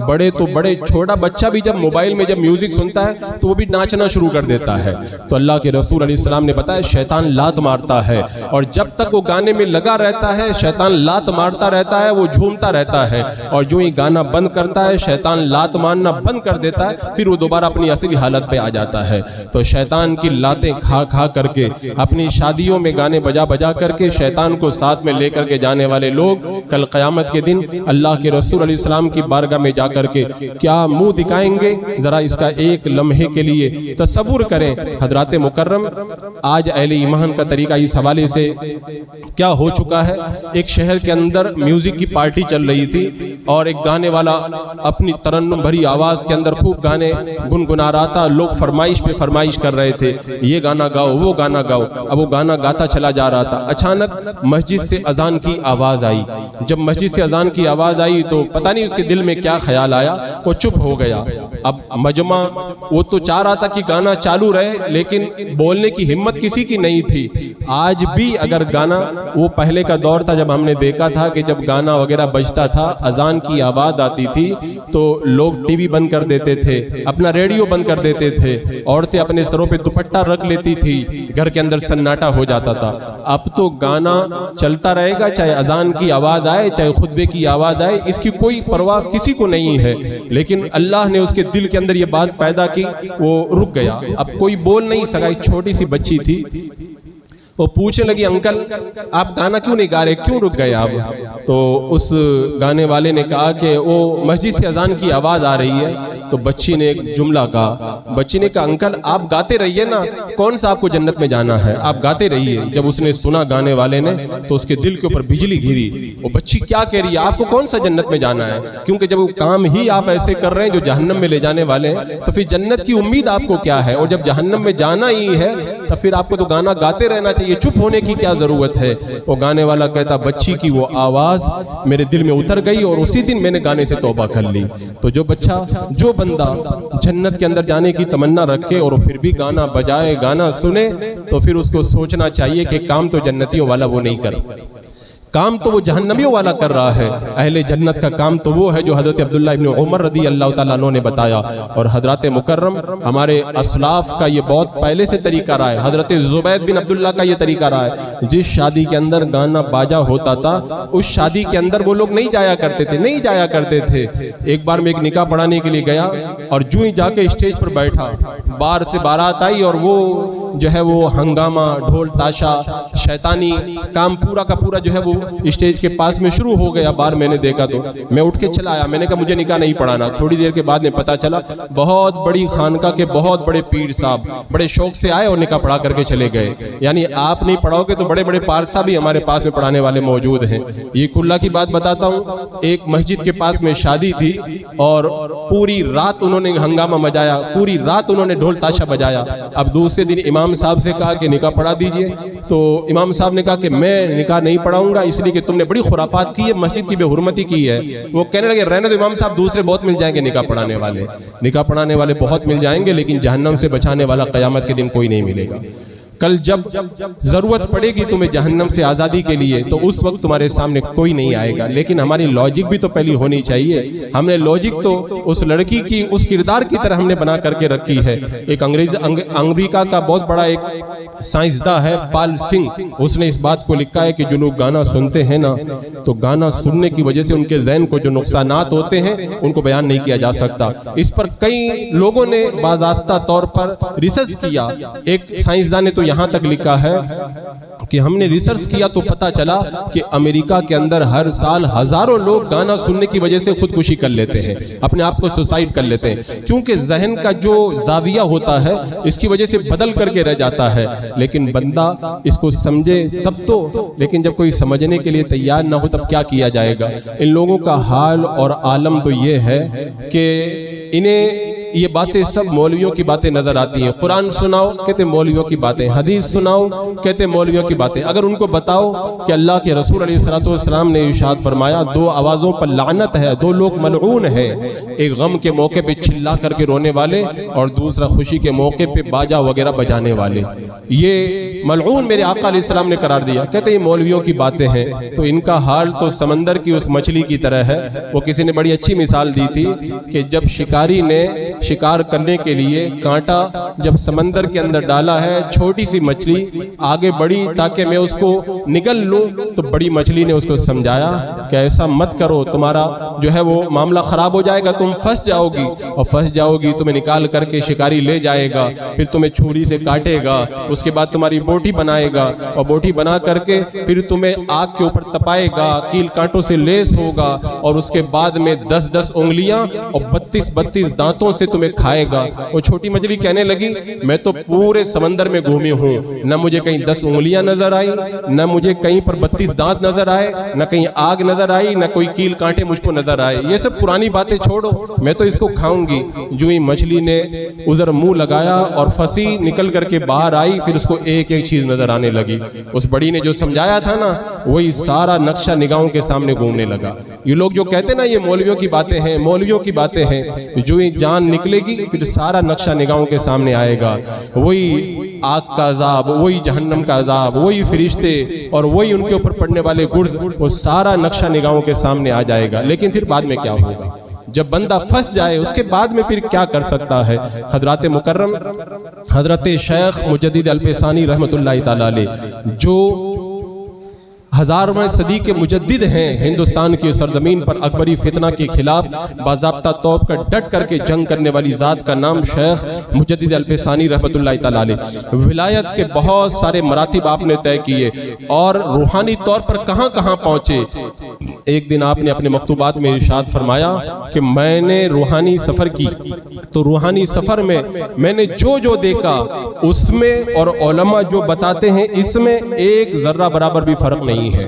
بڑے تو بڑے، چھوٹا بچہ بھی جب موبائل میں جب میوزک سنتا ہے تو وہ بھی ناچنا شروع کر دیتا ہے۔ تو اللہ کے رسول علیہ السلام نے بتایا شیطان لات مارتا ہے، اور جب تک وہ گانے میں لگا رہتا ہے شیطان لات مارتا رہتا ہے، وہ جھومتا رہتا ہے، اور جو ہی گانا بند کرتا ہے شیطان شیطان لات ماننا بند کر دیتا ہے، پھر وہ دوبارہ اپنی اصلی حالت پہ آ جاتا ہے۔ تو شیطان کی لاتیں کھا کھا کر کے، اپنی شادیوں میں گانے بجا بجا کر کے شیطان کو ساتھ میں لے کر کے جانے والے لوگ کل قیامت کے دن اللہ کے رسول علیہ السلام کی بارگاہ میں جا کر کے کیا منہ دکھائیں گے، ذرا اس کا ایک لمحے کے لیے تصور کریں۔ حضرات مکرم، آج اہل ایمان کا طریقہ اس حوالے سے کیا ہو چکا ہے، ایک شہر کے اندر میوزک کی پارٹی چل رہی تھی اور ایک گانے والا اپنی ترنم بھری آواز کے اندر خوب گانے گنگنا رہا تھا، لوگ فرمائش پہ فرمائش کر رہے تھے، یہ گانا گاؤ وہ گانا گاؤ۔ اب وہ گانا گاتا چلا جا رہا تھا، اچانک مسجد سے اذان کی آواز آئی۔ جب مسجد سے اذان کی آواز آئی تو پتہ نہیں اس کے دل میں کیا خیال آیا، وہ چپ ہو گیا۔ اب مجمع وہ تو چاہ رہا تھا کہ گانا چالو رہے، لیکن بولنے کی ہمت کسی کی نہیں تھی۔ آج بھی اگر گانا، وہ پہلے کا دور تھا جب ہم نے دیکھا تھا کہ جب گانا وغیرہ بجتا تھا، اذان کی آواز آتی تھی تو لوگ ٹی وی بند کر دیتے تھے، اپنا ریڈیو بند کر دیتے تھے، عورتیں اپنے سروں پہ دوپٹہ رکھ لیتی تھی، گھر کے اندر سناٹا ہو جاتا تھا۔ اب تو گانا چلتا رہے گا، چاہے اذان کی آواز آئے، چاہے خطبے کی آواز آئے، اس کی کوئی پرواہ کسی کو نہیں ہے۔ لیکن اللہ نے اس کے دل کے اندر یہ بات پیدا کی، وہ رک گیا، اب کوئی بول نہیں سکا۔ ایک چھوٹی سی بچی تھی، وہ پوچھنے لگی، انکل آپ گانا کیوں نہیں گا رہے، کیوں رک گئے آپ؟ تو اس گانے والے نے کہا کہ وہ مسجد سے اذان کی آواز آ رہی ہے۔ تو بچی نے ایک جملہ کہا، بچی نے کہا انکل آپ گاتے رہیے نا، کون سا آپ کو جنت میں جانا ہے، آپ گاتے رہیے۔ جب اس نے سنا گانے والے نے تو اس کے دل کے اوپر بجلی گری، وہ بچی کیا کہہ رہی ہے، آپ کو کون سا جنت میں جانا ہے؟ کیونکہ جب وہ کام ہی آپ ایسے کر رہے ہیں جو جہنم میں لے جانے والے ہیں تو پھر جنت کی امید آپ کو کیا ہے؟ اور جب جہنم میں جانا ہی ہے تو پھر آپ کو تو گانا گاتے رہنا چاہیے، چپ ہونے کی کیا ضرورت ہے؟ وہ گانے والا کہتا بچی کی وہ آواز میرے دل میں اتر گئی اور اسی دن میں نے گانے سے توبہ کر لی۔ تو جو بچہ، جو بندہ جنت کے اندر جانے کی تمنا رکھے اور پھر بھی گانا بجائے، گانا سنے، تو پھر اس کو سوچنا چاہیے کہ کام تو جنتیوں والا وہ نہیں کر، کام تو وہ جہنمیوں والا کر رہا ہے۔ اہل جنت کا کام تو وہ ہے جو حضرت عبداللہ ابن عمر رضی اللہ تعالیٰ عنہ نے بتایا، اور حضرات مکرم ہمارے اسلاف کا یہ بہت پہلے سے طریقہ رہا ہے۔ حضرت زبید بن عبداللہ کا یہ طریقہ رہا ہے، جس شادی کے اندر گانا باجا ہوتا تھا اس شادی کے اندر وہ لوگ نہیں جایا کرتے تھے۔ ایک بار میں ایک نکاح پڑھانے کے لیے گیا اور جو ہی جا کے اسٹیج پر بیٹھا، باہر سے بارات آئی اور وہ جو ہے وہ ہنگامہ، ڈھول تاشا، شیطانی کام پورا کا پورا جو ہے وہ اسٹیج کے پاس میں شروع ہو گیا۔ بار میں نے دیکھا تو میں اٹھ کے چلا آیا، میں نے کہا مجھے نکاح نہیں پڑھانا۔ تھوڑی دیر کے بعد میں پتا چلا بہت بڑی خانقاہ کے بہت بڑے پیر صاحب بڑے شوق سے آئے اور نکاح پڑھا کر کے چلے گئے۔ یعنی آپ نہیں پڑھاؤ گے تو بڑے بڑے پارسا بھی ہمارے پاس میں پڑھانے والے موجود ہیں۔ یہ کھلا کی بات بتاتا ہوں، ایک مسجد کے پاس میں شادی تھی اور پوری رات انہوں نے ہنگامہ مچایا، پوری رات انہوں نے ڈھول تاشا بجایا۔ اب دوسرے دن امام صاحب سے کہا کہ نکاح پڑھا دیجئے، تو امام صاحب نے کہا کہ میں نکاح نہیں پڑھاؤں گا اس لیے کہ تم نے بڑی خرافات کی ہے، مسجد کی بے حرمتی کی ہے۔ وہ کہنے لگے رہنے دو امام صاحب، دوسرے بہت مل جائیں گے نکاح پڑھانے والے بہت مل جائیں گے، لیکن جہنم سے بچانے والا قیامت کے دن کوئی نہیں ملے گا۔ کل جب ضرورت پڑے گی تمہیں جہنم سے آزادی کے لیے تو اس وقت تمہارے سامنے کوئی نہیں آئے گا، لیکن ہماری لوجک بھی تو پہلی ہونی چاہیے۔ ہم نے لوجک تو اس لڑکی کی اس کردار کی طرح ہم نے بنا کر کے رکھی ہے۔ ایک امریکہ کا بہت بڑا ایک سائنسداں ہے پال سنگھ، اس نے اس بات کو لکھا ہے کہ جو لوگ گانا سنتے ہیں نا تو گانا سننے کی وجہ سے ان کے ذہن کو جو نقصانات ہوتے ہیں ان کو بیان نہیں کیا جا سکتا۔ اس پر کئی لوگوں نے باضابطہ طور پر ریسرچ کیا۔ ایک سائنسداں نے تو یہاں تک لکھا ہے کہ ہم نے ریسرچ کیا تو پتا چلا کہ امریکہ کے اندر ہر سال ہزاروں لوگ گانا سننے کی وجہ سے خودکشی کر لیتے ہیں، اپنے آپ کو سوسائیڈ کر لیتے ہیں، کیونکہ ذہن کا جو زاویہ ہوتا ہے اس کی وجہ سے بدل کر کے رہ جاتا ہے۔ لیکن بندہ اس کو سمجھے تب تو، لیکن جب کوئی سمجھنے کے لیے تیار نہ ہو تب کیا کیا جائے گا؟ ان لوگوں کا حال اور عالم تو یہ ہے کہ انہیں یہ باتیں سب مولویوں کی باتیں نظر آتی ہیں۔ قرآن سناؤ کہتے مولویوں کی باتیں، حدیث سناؤ کہتے مولویوں کی باتیں۔ اگر ان کو بتاؤ کہ اللہ کے رسول علیہ السلام نے ارشاد فرمایا دو آوازوں پر لعنت ہے، دو لوگ ملعون ہیں، ایک غم کے موقع پہ چلا کر کے رونے والے اور دوسرا خوشی کے موقع پہ باجا وغیرہ بجانے والے، یہ ملعون میرے آقا علیہ السلام نے قرار دیا۔ کہتے یہ مولویوں کی باتیں ہیں، تو ان کا حال تو سمندر کی اس مچھلی کی طرح ہے۔ وہ کسی نے بڑی اچھی مثال دی تھی کہ جب شکاری نے شکار کرنے کے لیے کانٹا جب سمندر کے اندر ڈالا ہے، چھوٹی سی مچھلی آگے بڑھی تاکہ میں اس کو نگل لوں، تو بڑی مچھلی نے اس کو سمجھایا کہ ایسا مت کرو، تمہارا جو ہے وہ معاملہ خراب ہو جائے گا، تم پھنس جاؤ گی، اور پھنس جاؤ گی تمہیں نکال کر کے شکاری لے جائے گا، پھر تمہیں چھری سے کاٹے گا، اس کے بعد تمہاری بوٹی بنائے گا، اور بوٹی بنا کر کے پھر تمہیں آگ کے اوپر تپائے گا، کیل کانٹوں سے لیس ہوگا، اور اس کے بعد میں 10 انگلیاں اور 32 دانتوں سے تمہیں کھائے گا۔ وہ چھوٹی مچھلی کہنے لگی میں تو پورے سمندر میں گھومی ہوں، نہ مجھے کہیں 10 انگلیاں نظر آئی، نہ مجھے کہیں پر 32 دانت نظر آئے، نہ کہیں آگ نظر آئی، نہ کوئی کیل کانٹے مجھ کو نظر آئے، یہ سب پرانی باتیں چھوڑو، میں تو اس کو کھاؤں گی۔ جو ہی مچھلی نے ادھر منہ لگایا اور پھنسی، نکل کر کے باہر آئی، پھر اس کو ایک ایک چیز نظر آنے لگی۔ اس بڑی نے جو سمجھایا تھا نا، وہی سارا نقشہ نگاہوں کے سامنے گھومنے لگا۔ یہ لوگ جو کہتے نا یہ مولویوں کی باتیں ہیں، مولویوں کی باتیں ہیں، جو ہی جان نکلے گی پھر سارا نقشہ نگاہوں کے سامنے آئے گا، وہی آگ کا عذاب، وہی جہنم کا عذاب، وہی فرشتے اور وہی ان کے اوپر پڑنے والے گرز، وہ سارا نقشہ نگاہوں کے سامنے آ جائے گا۔ لیکن پھر بعد میں کیا ہوگا؟ جب بندہ پھنس جائے اس کے بعد میں پھر کیا کر سکتا ہے؟ حضرات مکرم حضرت شیخ مجدد الفسانی رحمۃ اللہ تعالی علیہ، جو 1000ویں صدی کے مجدد ہیں، ہندوستان کی سرزمین پر اکبری فتنہ کے خلاف باضابطہ طور پر ڈٹ کر کے جنگ کرنے والی ذات کا نام شیخ مجدد الفسانی رحمۃ اللہ تعالی علیہ۔ ولایت کے بہت سارے مراتب آپ نے طے کیے اور روحانی طور پر کہاں کہاں پہنچے۔ ایک دن آپ نے اپنے مکتوبات میں ارشاد فرمایا کہ میں نے روحانی سفر کی، تو روحانی سفر میں میں نے جو دیکھا اس میں اور علماء جو بتاتے ہیں اس میں ایک ذرہ برابر بھی فرق نہیں ہے،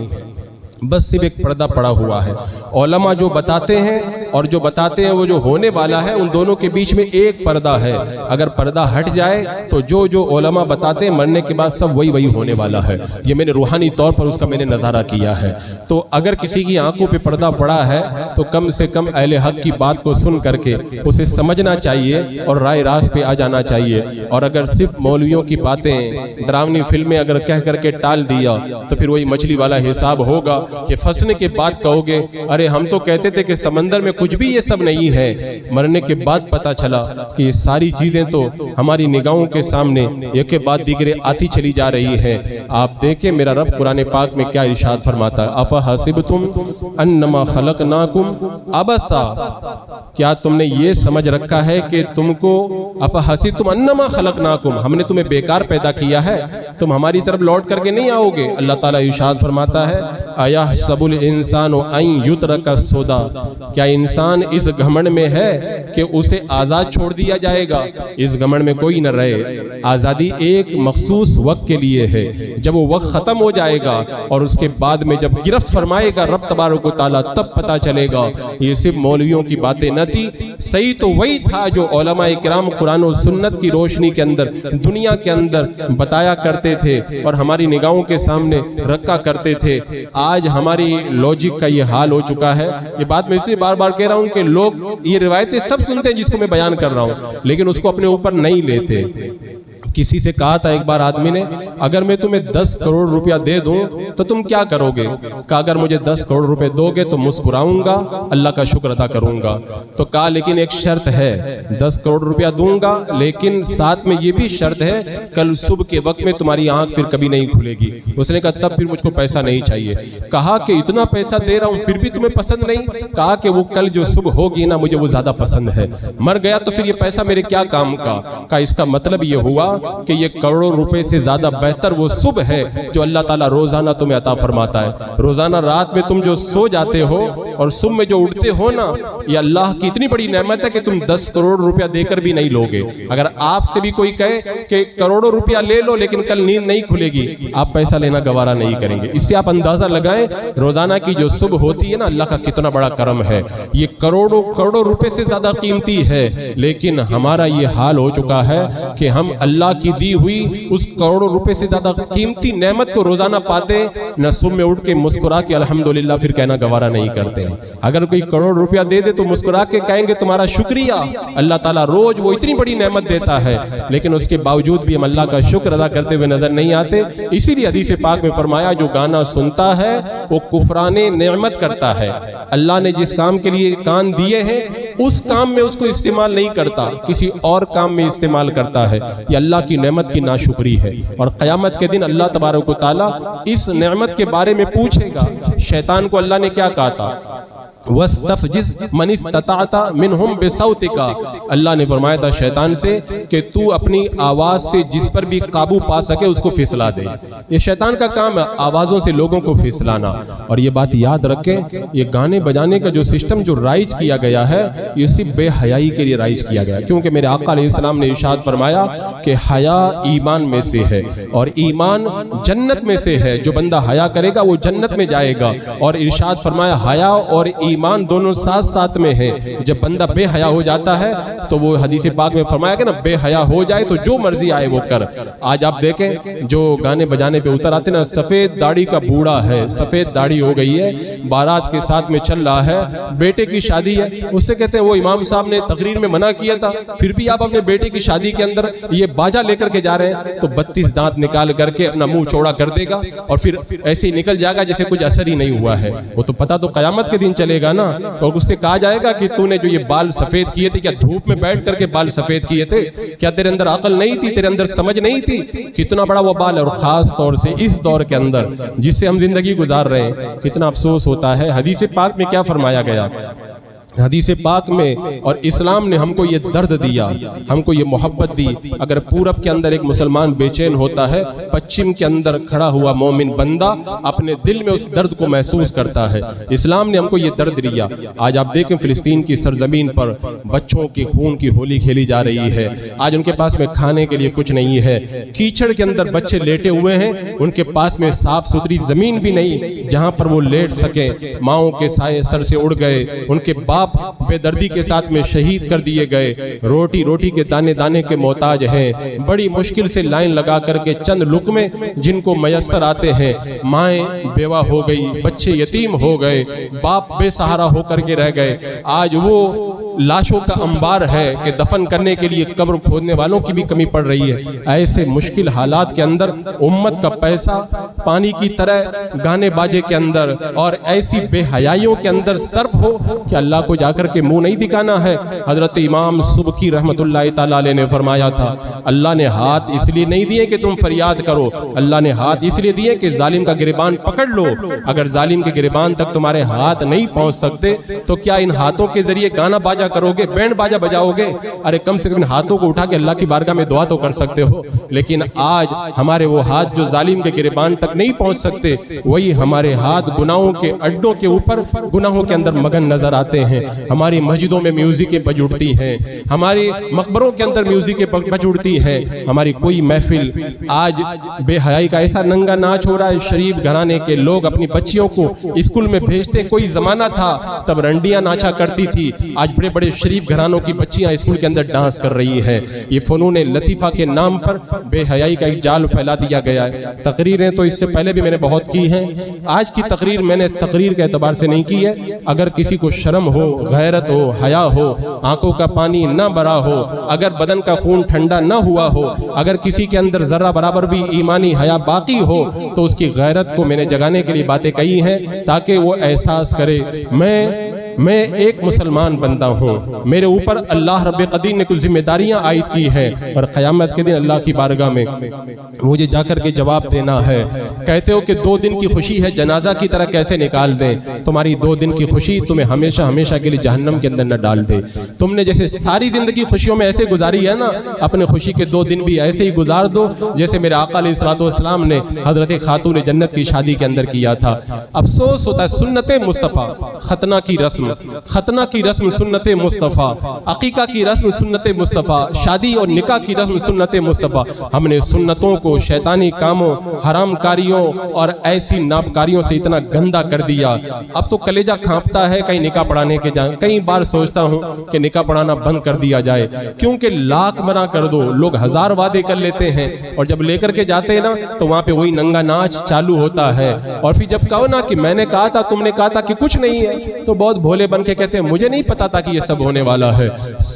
بس صرف ایک پردہ پڑا ہوا ہے۔ علماء جو بتاتے ہیں اور جو بتاتے ہیں وہ جو ہونے والا ہے، ان دونوں کے بیچ میں ایک پردہ ہے۔ اگر پردہ ہٹ جائے تو جو علماء بتاتے ہیں مرنے کے بعد سب وہی ہونے والا ہے۔ یہ میں نے روحانی طور پر اس کا میں نے نظارہ کیا ہے۔ تو اگر کسی کی آنکھوں پہ پردہ پڑا ہے تو کم سے کم اہل حق کی بات کو سن کر کے اسے سمجھنا چاہیے اور رائے راست پہ آ جانا چاہیے۔ اور اگر صرف مولویوں کی باتیں، ڈراؤنی فلمیں اگر کہہ کر کے ٹال دیا تو پھر وہی مچھلی والا حساب ہوگا کہ پھنسنے کے بعد کہو گے ارے ہم تو کہتے تھے کہ سمندر میں کچھ بھی یہ سب نہیں ہے، مرنے کے بعد پتا چلا کہ یہ ساری چیزیں تو ہماری نگاہوں کے سامنے ایک کے بعد دیگرے آتی چلی جا رہی ہیں۔ آپ دیکھیں میرا رب قرآن پاک میں کیا ارشاد فرماتا ہے، افحسبتم انما خلقناکم عبثا، کیا تم نے یہ سمجھ رکھا ہے کہ تم کو افحسبتم انما خلقناکم، ہم نے تمہیں بیکار پیدا کیا ہے، تم ہماری طرف لوٹ کر کے نہیں آؤ گے؟ اللہ تعالیٰ ارشاد فرماتا ہے ایحسب الانسان ان یترک سدی، کیا انسان اس گھمنڈ میں ہے کہ اسے آزاد چھوڑ دیا جائے گا؟ اس گھمنڈ میں کوئی نہ رہے۔ آزادی ایک مخصوص وقت کے لیے ہے، جب وہ وقت ختم ہو جائے گا اور اس کے بعد میں جب گرفت فرمائے گا رب تبارک و تعالیٰ تب پتا چلے گا یہ صرف مولویوں کی باتیں نہ تھی، صحیح تو وہی تھا جو علماء کرام قرآن و سنت کی روشنی کے اندر دنیا کے اندر بتایا کرتے تھے اور ہماری نگاہوں کے سامنے رکھا کرتے تھے۔ آج ہماری لوجک کا یہ حال ہو چکا ہے۔ یہ بات میں اس لیے بار بار کہہ رہا ہوں کہ لوگ یہ روایتیں سب سنتے ہیں جس کو میں بیان کر رہا ہوں، لیکن اس کو اپنے اوپر نہیں لیتے۔ کسی سے کہا تھا ایک بار آدمی نے، اگر میں تمہیں 10 کروڑ روپیہ دے دوں تو تم کیا کرو گے؟ کہا اگر مجھے 10 کروڑ روپے دو گے تو مسکراؤں گا، اللہ کا شکر ادا کروں گا۔ تو کہا لیکن ایک شرط ہے، 10 کروڑ روپیہ دوں گا لیکن ساتھ میں یہ بھی شرط ہے کل صبح کے وقت میں تمہاری آنکھ پھر کبھی نہیں کھلے گی۔ اس نے کہا تب پھر مجھ کو پیسہ نہیں چاہیے۔ کہا کہ اتنا پیسہ دے رہا ہوں پھر بھی تمہیں پسند نہیں؟ کہا کہ وہ کل جو صبح ہوگی نا مجھے وہ زیادہ پسند ہے، مر گیا تو پھر یہ پیسہ میرے کیا کام کا؟ کہا اس کا مطلب یہ ہوا کہ یہ کروڑوں روپے سے زیادہ بہتر وہ صبح ہے جو اللہ تعالیٰ روزانہ تمہیں عطا فرماتا ہے۔ روزانہ رات میں تم جو سو جاتے ہو اور صبح میں جو اٹھتے ہو نا، یہ اللہ کی اتنی بڑی نعمت ہے کہ تم 10 کروڑ روپیہ دے کر بھی نہیں لوگے۔ اگر آپ سے بھی کوئی کہے کہ کروڑوں روپیہ لے لو لیکن کل نیند نہیں کھلے گی، آپ پیسہ لینا گوارا نہیں کریں گے۔ اس سے آپ اندازہ لگائیں روزانہ کی جو صبح ہوتی ہے نا، اللہ کا کتنا بڑا کرم ہے۔ یہ کروڑوں کروڑوں روپے سے زیادہ قیمتی ہے، لیکن ہمارا یہ حال ہو چکا ہے کہ ہم اللہ کی دی ہوئی اس کروڑوں روپے سے زیادہ قیمتی نعمت کو روزانہ پاتے نہ صبح میں اٹھ کے مسکرا کے الحمدللہ پھر کہنا گوارا نہیں کرتے ہیں۔ اگر کوئی کروڑ روپیہ دے دے تو مسکرا کے کہیں گے تمہارا شکریہ، اللہ تعالیٰ روز وہ اتنی بڑی نعمت دیتا ہے، لیکن اس کے باوجود بھی ہم اللہ کا شکر ادا کرتے ہوئے نظر نہیں آتے۔ اسی لیے حدیث پاک میں فرمایا جو گانا سنتا ہے وہ کفران نعمت کرتا ہے۔ اللہ نے جس کام کے لیے کان دیے ہیں اس کام میں اس کو استعمال نہیں کرتا، کسی اور کام میں استعمال کرتا ہے، یہ اللہ کی نعمت کی ناشکری ہے۔ اور قیامت کے دن اللہ تبارک و تعالیٰ اس نعمت کے بارے میں پوچھے گا۔ شیطان کو اللہ نے کیا کہا تھا؟ وَاسْتَفْزِزْ مَنِ اسْتَطَعْتَ مِنْهُمْ بِصَوْتِكَ، اللہ نے فرمایا تھا شیطان سے کہ تو اپنی آواز سے جس پر بھی قابو پا سکے اس کو پھسلا دے۔ یہ شیطان کا کام ہے، آوازوں سے لوگوں کو پھسلانا۔ اور یہ بات یاد رکھیں، یہ گانے بجانے کا جو سسٹم جو رائج کیا گیا ہے، یہ صرف بے حیائی کے لیے رائج کیا گیا، کیونکہ میرے آقا علیہ السلام نے ارشاد فرمایا کہ حیا ایمان میں سے ہے، اور ایمان جنت میں سے ہے۔ جو بندہ حیا کرے گا وہ جنت میں جائے گا۔ اور ارشاد فرمایا حیا اور ایمان دونوں ساتھ ساتھ میں ہیں۔ جب بندہ بے حیا ہو جاتا ہے تو وہ حدیث پاک میں فرمایا کہ نا بے حیا ہو جائے تو جو مرضی آئے وہ کر۔ آج آپ دیکھیں جو گانے بجانے پہ اتر آتے نا، سفید داڑھی کا بوڑھا ہے، سفید داڑھی ہو گئی ہے، بارات کے ساتھ میں چل رہا ہے، بیٹے کی شادی ہے، اس سے کہتے ہیں وہ امام صاحب نے تقریر میں منع کیا تھا، پھر بھی آپ اپنے بیٹے کی شادی کے اندر یہ باجا لے کر کے جا رہے ہیں، تو 32 دانت نکال کر کے اپنا منہ چوڑا کر دے گا اور پھر ایسے ہی نکل جائے گا جیسے کچھ اثر ہی نہیں ہوا ہے۔ وہ تو پتہ تو قیامت کے دن چلے گا نا، اور اس سے کہا جائے گا کہ تو نے جو یہ بال سفید کیے تھے، کیا دھوپ میں بیٹھ کر کے بال سفید کیے تھے؟ کیا تیرے اندر عقل نہیں تھی؟ تیرے اندر سمجھ نہیں تھی؟ کتنا بڑا وہ بال ہے، اور خاص طور سے اس دور کے اندر جس سے ہم زندگی گزار رہے ہیں، کتنا افسوس ہوتا ہے۔ حدیث پاک میں کیا فرمایا گیا؟ حدیث پاک میں اور اسلام نے ہم کو یہ درد دیا، ہم کو یہ محبت دی۔ اگر پورب کے اندر ایک مسلمان بے چین ہوتا ہے، پچھم کے اندر کھڑا ہوا مومن بندہ اپنے دل میں اس درد کو محسوس کرتا ہے۔ اسلام نے ہم کو یہ درد دیا۔ آج آپ دیکھیں فلسطین کی سرزمین پر بچوں کی خون کی ہولی کھیلی جا رہی ہے، آج ان کے پاس میں کھانے کے لیے کچھ نہیں ہے، کیچڑ کے اندر بچے لیٹے ہوئے ہیں، ان کے پاس میں صاف ستھری زمین بھی نہیں جہاں پر وہ لیٹ سکیں، ماؤں کے سائے سر سے اڑ گئے، ان کے باپ بے دردی کے ساتھ میں شہید کر دیے گئے، روٹی کے دانے دانے کے محتاج ہیں، بڑی مشکل سے لائن لگا کر کے چند لقمے جن کو میسر آتے ہیں، مائیں بیوہ ہو گئی، بچے یتیم ہو گئے، باپ بے سہارا ہو کر کے رہ گئے۔ آج وہ لاشوں کا انبار ہے کہ دفن کرنے کے لیے قبر کھودنے والوں کی بھی کمی پڑ رہی ہے۔ ایسے مشکل حالات کے اندر امت کا پیسہ پانی کی طرح گانے باجے کے اندر اور ایسی بے حیائیوں کے اندر صرف ہو کہ اللہ کو جا کر کے منہ نہیں دکھانا ہے۔ حضرت امام سبکی رحمت اللہ تعالیٰ علیہ نے فرمایا تھا، اللہ نے ہاتھ اس لیے نہیں دیے کہ تم فریاد کرو، اللہ نے ہاتھ اس لیے دیے کہ ظالم کا گریبان پکڑ لو۔ اگر ظالم کے گریبان تک تمہارے ہاتھ نہیں پہنچ سکتے تو کیا ان ہاتھوں کے ذریعے گانا باجا کرو گے، بینڈ باجا بجاؤ گے؟ ارے کم سے کم ہاتھوں کو اٹھا کے اللہ کی بارگاہ میں دعا تو کر سکتے ہو۔ لیکن آج ہمارے وہ ہاتھ جو ظالم کے گریبان تک نہیں پہنچ سکتے، وہی ہمارے ہاتھ گناہوں کے اڈوں کے اوپر گناہوں کے اندر مگن نظر آتے ہیں۔ ہماری مسجدوں میں میوزکیں بج اٹھتی ہیں، ہماری مقبروں کے اندر میوزکیں بج اٹھتی ہیں، ہماری کوئی محفل آج بے حیائی کا ایسا ننگا ناچ ہو رہا ہے۔ شریف گھرانے کے لوگ اپنی بچیوں کو اسکول میں بھیجتے، کوئی زمانہ تھا تب رنڈیاں ناچا کرتی تھی، آج بڑے بڑے شریف گھرانوں کی بچیاں اسکول کے اندر ڈانس کر رہی ہیں۔ یہ فنون لطیفہ کے نام پر بے حیائی کا ایک جال پھیلا دیا گیا ہے۔ تقریریں تو اس سے پہلے بھی میں نے بہت کی ہیں، آج کی تقریر میں نے تقریر کے اعتبار سے نہیں کی ہے۔ اگر کسی کو شرم ہو، غیرت ہو، حیا ہو، آنکھوں کا پانی نہ بھرا ہو، اگر بدن کا خون ٹھنڈا نہ ہوا ہو، اگر کسی کے اندر ذرہ برابر بھی ایمانی حیا باقی ہو تو اس کی غیرت کو میں نے جگانے کے لیے باتیں کہی ہیں، تاکہ وہ احساس کرے میں ایک مسلمان بندہ ہوں، میرے اوپر اللہ رب قدیر نے کچھ ذمہ داریاں عائد کی ہیں، اور قیامت کے دن اللہ کی بارگاہ میں مجھے جا کر کے جواب دینا ہے۔ کہتے ہو کہ 2 دن کی خوشی ہے، جنازہ کی طرح کیسے نکال دیں؟ تمہاری 2 دن کی خوشی تمہیں ہمیشہ ہمیشہ کے لیے جہنم کے اندر نہ ڈال دے۔ تم نے جیسے ساری زندگی خوشیوں میں ایسے گزاری ہے نا، اپنے خوشی کے 2 دن بھی ایسے ہی گزار دو جیسے میرے آقا علیہ الصلوۃ والسلام نے حضرت خاتون جنت کی شادی کے اندر کیا تھا۔ افسوس ہوتا ہے، سنت مصطفیٰ، ختنہ کی رسم سنت مصطفیٰ، عقیقہ کی رسم سنت مصطفیٰ، شادی اور نکاح کی رسم سنت مصطفیٰ۔ ہم نے سنتوں کو شیطانی کاموں، حرام کاریوں اور ایسی نابکاریوں سے اتنا گندا کر دیا، اب تو کلیجہ کھانپتا ہے کہیں نکاح پڑھانے کے جائیں۔ کئی بار سوچتا ہوں کہ نکاح پڑھانا بند کر دیا جائے، کیونکہ لاکھ منع کر دو، لوگ 1000 وعدے کر لیتے ہیں، اور جب لے کر کے جاتے ہیں نا تو وہاں پہ وہی ننگا ناچ چالو ہوتا ہے۔ اور پھر جب کہو نا کہ میں نے کہا تھا، تم نے کہا تھا کہ کچھ نہیں ہے، تو بہت بھولے بھولے بن کے کہتے ہیں مجھے نہیں پتا تھا کہ یہ سب ہونے والا ہے،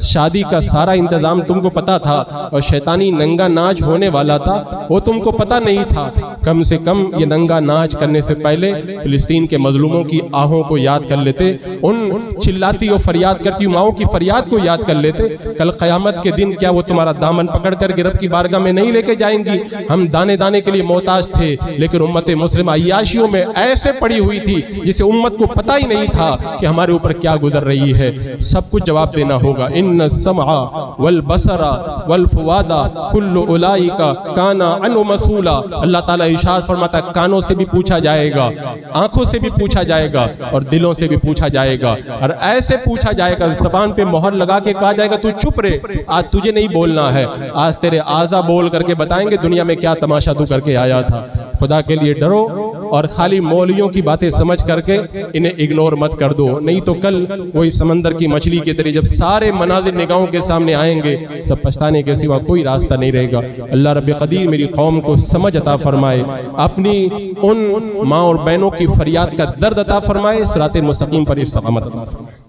شادی کا سارا انتظام تم کو پتا تھا، اور شیطانی ننگا ناچ ہونے والا تھا وہ تم کو پتا نہیں تھا۔ کم سے کم یہ ننگا ناچ کرنے سے پہلے فلسطین کے مظلوموں کی آہوں کو یاد کر لیتے، ان چلاتی اور فریاد کرتی ماؤں کی فریاد کو یاد کر لیتے۔ کل قیامت کے دن کیا وہ تمہارا دامن پکڑ کر کے رب کی بارگاہ میں نہیں لے کے جائیں گی؟ ہم دانے دانے کے لیے محتاج تھے، لیکن امت مسلمہ عیاشیوں میں ایسے پڑی ہوئی تھی جسے امت کو پتہ ہی نہیں تھا کہ ہمارے اوپر کیا گزر رہی ہے۔ سب کچھ جواب دینا ہوگا۔ ان السمع والبصر والفؤاد کل اولئک کان عنہ مسئولا۔ اللہ تعالیٰ ارشاد فرماتا ہے کانوں سے بھی پوچھا جائے گا، آنکھوں سے بھی پوچھا جائے گا، اور دلوں سے بھی پوچھا جائے گا، اور ایسے پوچھا جائے گا زبان پہ مہر لگا کے کہا جائے گا تو چپ رہے، آج تجھے نہیں بولنا ہے، آج تیرے اعضا بول کر کے بتائیں گے دنیا میں کیا تماشا تو کر کے آیا تھا۔ خدا کے لیے ڈرو اور خالی مولویوں کی باتیں سمجھ کر کے انہیں اگنور مت کر دو، نہیں تو کل وہی سمندر کی مچھلی کی طرح جب سارے مناظر نگاہوں کے سامنے آئیں گے سب پچھتانے کے سوا کوئی راستہ نہیں رہے گا۔ اللہ رب قدیر میری قوم کو سمجھ عطا فرمائے، اپنی ان ماں اور بہنوں کی فریاد کا درد عطا فرمائے، صراط مستقیم پر استقامت عطا فرمائے۔